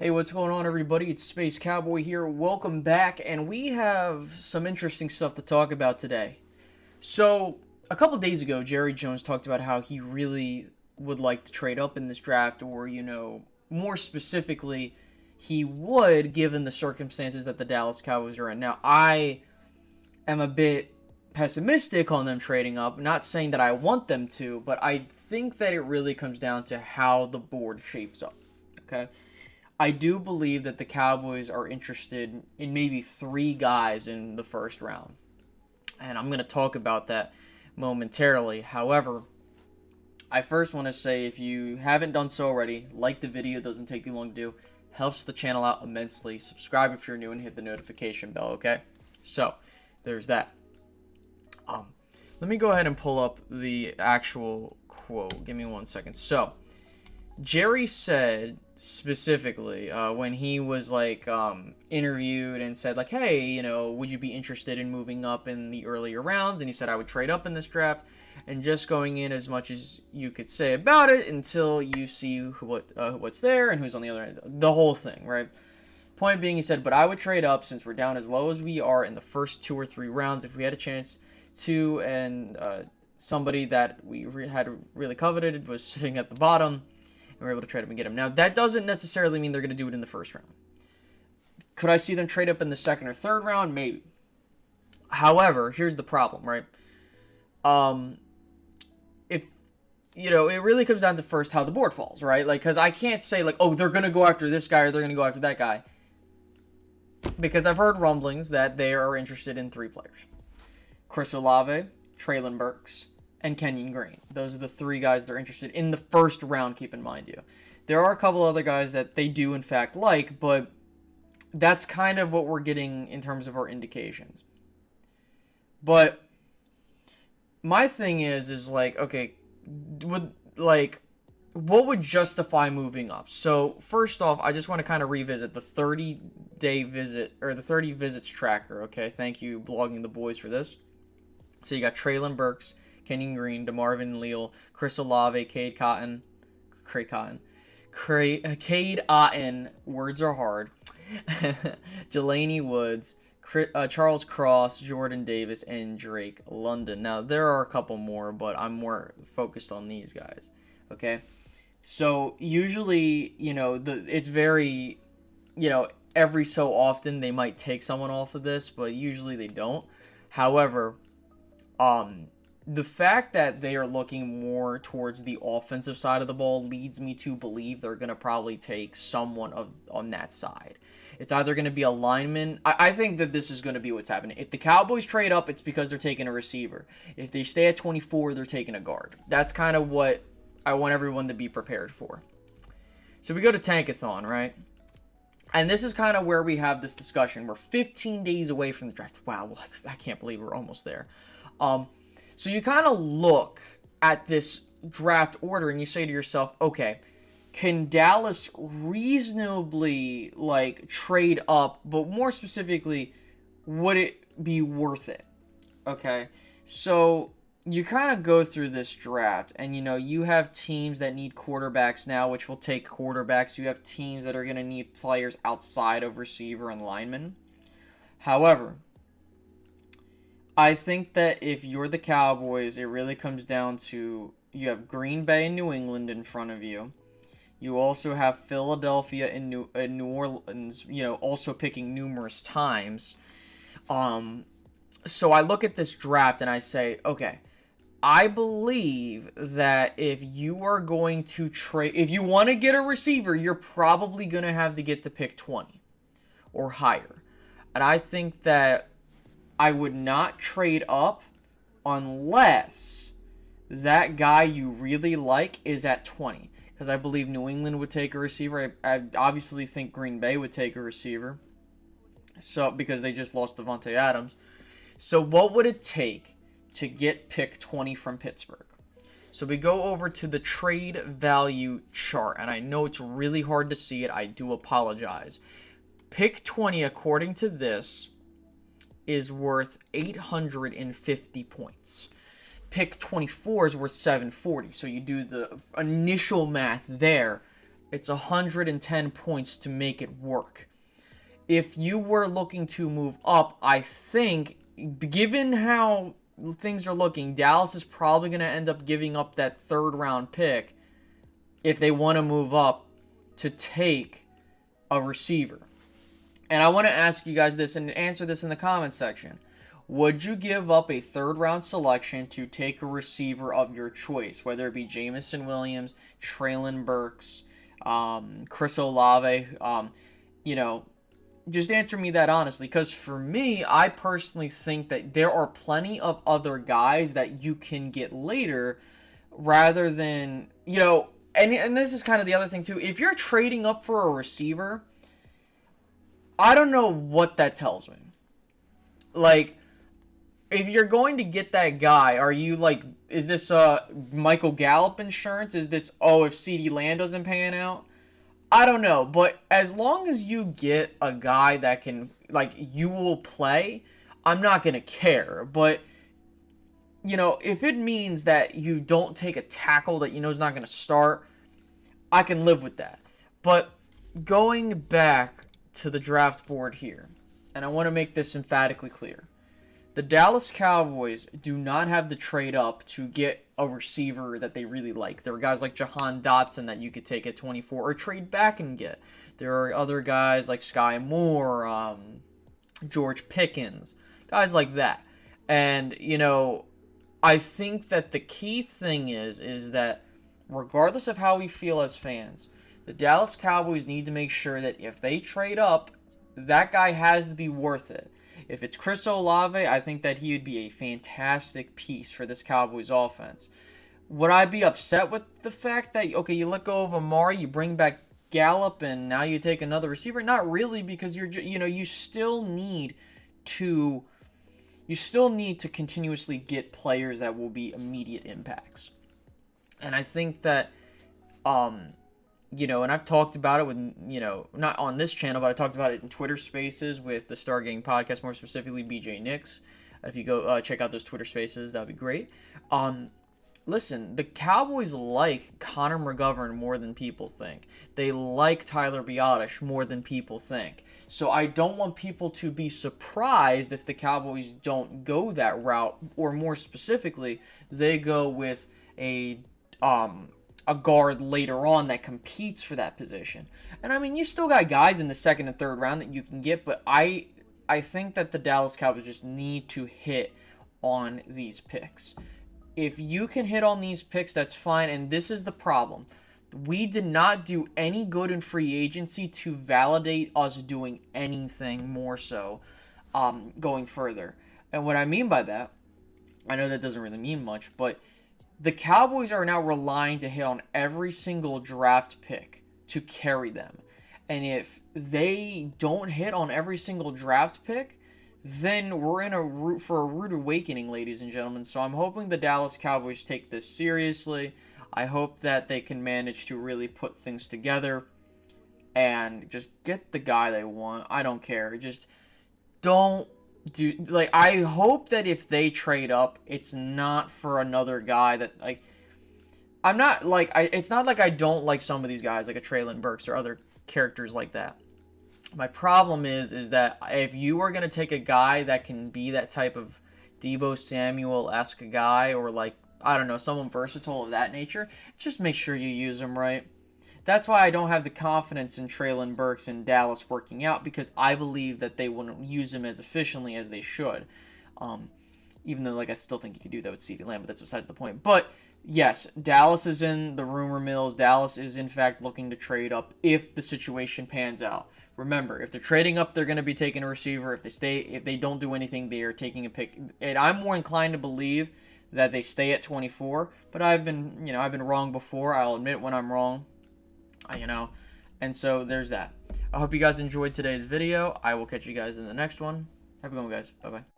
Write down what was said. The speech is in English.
Hey, what's going on, everybody? It's Space Cowboy here. Welcome back, and we have some interesting stuff to talk about today. So, a couple days ago, Jerry Jones talked about how he really would like to trade up in this draft, or, more specifically, he would, given the circumstances that the Dallas Cowboys are in. Now, I am a bit pessimistic on them trading up, not saying that I want them to, but I think that it really comes down to how the board shapes up, okay? I do believe that the Cowboys are interested in maybe 3 guys in the first round. And I'm going to talk about that momentarily. However, I first want to say, if you haven't done so already, like the video, doesn't take too long to do. Helps the channel out immensely. Subscribe if you're new and hit the notification bell, okay? So, there's that. Let me go ahead and pull up the actual quote. Give me 1 second. So, Jerry said specifically when he was interviewed and said hey, would you be interested in moving up in the earlier rounds? And he said, I would trade up in this draft and just going in as much as you could say about it until you see what's there and who's on the other end. The whole thing, right? Point being, he said, but I would trade up since we're down as low as we are in the first 2 or 3 rounds if we had a chance to, and somebody that we had really coveted was sitting at the bottom. And we're able to trade up and get him. Now, that doesn't necessarily mean they're going to do it in the first round. Could I see them trade up in the second or third round? Maybe. However, here's the problem, right? If, it really comes down to first how the board falls, right? Because I can't say, oh, they're going to go after this guy or they're going to go after that guy. Because I've heard rumblings that they are interested in 3 players. Chris Olave, Traylon Burks, and Kenyon Green. Those are the 3 guys they're interested in the first round, keep in mind. There are a couple other guys that they do, in fact, like, but that's kind of what we're getting in terms of our indications. But my thing is okay, what would justify moving up? So, first off, I just want to kind of revisit the 30-day visit, or the 30 visits tracker, okay? Thank you, Blogging the Boys, for this. So, you got Traylon Burks, Kenyon Green, DeMarvin Leal, Chris Olave, Cade Otton, words are hard, Jelani Woods, Charles Cross, Jordan Davis, and Drake London. Now, there are a couple more, but I'm more focused on these guys, okay? So, usually, it's very, every so often they might take someone off of this, but usually they don't. However, the fact that they are looking more towards the offensive side of the ball leads me to believe they're going to probably take someone on that side. It's either going to be a lineman. I think that this is going to be what's happening. If the Cowboys trade up, it's because they're taking a receiver. If they stay at 24, they're taking a guard. That's kind of what I want everyone to be prepared for. So we go to Tankathon, right? And this is kind of where we have this discussion. We're 15 days away from the draft. Wow, I can't believe we're almost there. So you kind of look at this draft order and you say to yourself, okay, can Dallas reasonably trade up, but more specifically, would it be worth it? Okay, so you kind of go through this draft and you have teams that need quarterbacks now, which will take quarterbacks. You have teams that are going to need players outside of receiver and linemen. However, I think that if you're the Cowboys, it really comes down to, you have Green Bay and New England in front of you. You also have Philadelphia and New Orleans, also picking numerous times. So I look at this draft and I say, okay, I believe that if you are going to trade, if you want to get a receiver, you're probably going to have to get to pick 20 or higher. And I think that I would not trade up unless that guy you really like is at 20. Because I believe New England would take a receiver. I obviously think Green Bay would take a receiver. So, because they just lost Devontae Adams. So what would it take to get pick 20 from Pittsburgh? So we go over to the trade value chart. And I know it's really hard to see it. I do apologize. Pick 20, according to this, is worth 850 points. Pick 24 is worth 740. So you do the initial math there. It's 110 points to make it work. If you were looking to move up, I think, given how things are looking, Dallas is probably going to end up giving up that third round pick if they want to move up to take a receiver. And I want to ask you guys this and answer this in the comments section. Would you give up a third round selection to take a receiver of your choice, whether it be Jamison Williams, Treylon Burks, Chris Olave? Just answer me that honestly, because for me, I personally think that there are plenty of other guys that you can get later rather than, and this is kind of the other thing too. If you're trading up for a receiver, I don't know what that tells me. Like, if you're going to get that guy, are you like, is this Michael Gallup insurance? Is this, if CeeDee Lamb doesn't pan out? I don't know, but as long as you get a guy that can, like, you will play, I'm not going to care. But, if it means that you don't take a tackle that you know is not going to start, I can live with that. But going back to the draft board here, and I want to make this emphatically clear. The Dallas Cowboys do not have the trade up to get a receiver that they really like. There are guys like Jahan Dotson that you could take at 24 or trade back and get. There are other guys like Sky Moore, George Pickens, guys like that. And, I think that the key thing is that regardless of how we feel as fans, the Dallas Cowboys need to make sure that if they trade up, that guy has to be worth it. If it's Chris Olave, I think that he would be a fantastic piece for this Cowboys offense. Would I be upset with the fact that, okay, you let go of Amari, you bring back Gallup, and now you take another receiver? Not really, because you still need to continuously get players that will be immediate impacts. And I think that and I've talked about it with, not on this channel, but I talked about it in Twitter Spaces with the Star Gang podcast, more specifically BJ Nix. If you go check out those Twitter Spaces, that'd be great. Listen, the Cowboys like Connor McGovern more than people think. They like Tyler Biadasz more than people think. So I don't want people to be surprised if the Cowboys don't go that route, or more specifically, they go with a guard later on that competes for that position. And I mean, you still got guys in the second and third round that you can get, but I think that the Dallas Cowboys just need to hit on these picks. If you can hit on these picks, that's fine, and this is the problem. We did not do any good in free agency to validate us doing anything more so going further. And what I mean by that, I know that doesn't really mean much, but the Cowboys are now relying to hit on every single draft pick to carry them. And if they don't hit on every single draft pick, then we're in a rude awakening, ladies and gentlemen. So I'm hoping the Dallas Cowboys take this seriously. I hope that they can manage to really put things together and just get the guy they want. I don't care. Just don't I hope that if they trade up, it's not for another guy that, like, I'm not, like, it's not like I don't like some of these guys, like a Treylon Burks or other characters like that. My problem is that if you are going to take a guy that can be that type of Deebo Samuel-esque guy, or, like, I don't know, someone versatile of that nature, just make sure you use him right. That's why I don't have the confidence in Treylon Burks and Dallas working out, because I believe that they wouldn't use him as efficiently as they should. Even though, like, I still think you could do that with CeeDee Lamb, but that's besides the point. But, yes, Dallas is in the rumor mills. Dallas is, in fact, looking to trade up if the situation pans out. Remember, if they're trading up, they're going to be taking a receiver. If they don't do anything, they are taking a pick. And I'm more inclined to believe that they stay at 24. But I've been wrong before. I'll admit when I'm wrong. And so there's that. I hope you guys enjoyed today's video. I will catch you guys in the next one. Have a good one, guys. Bye-bye.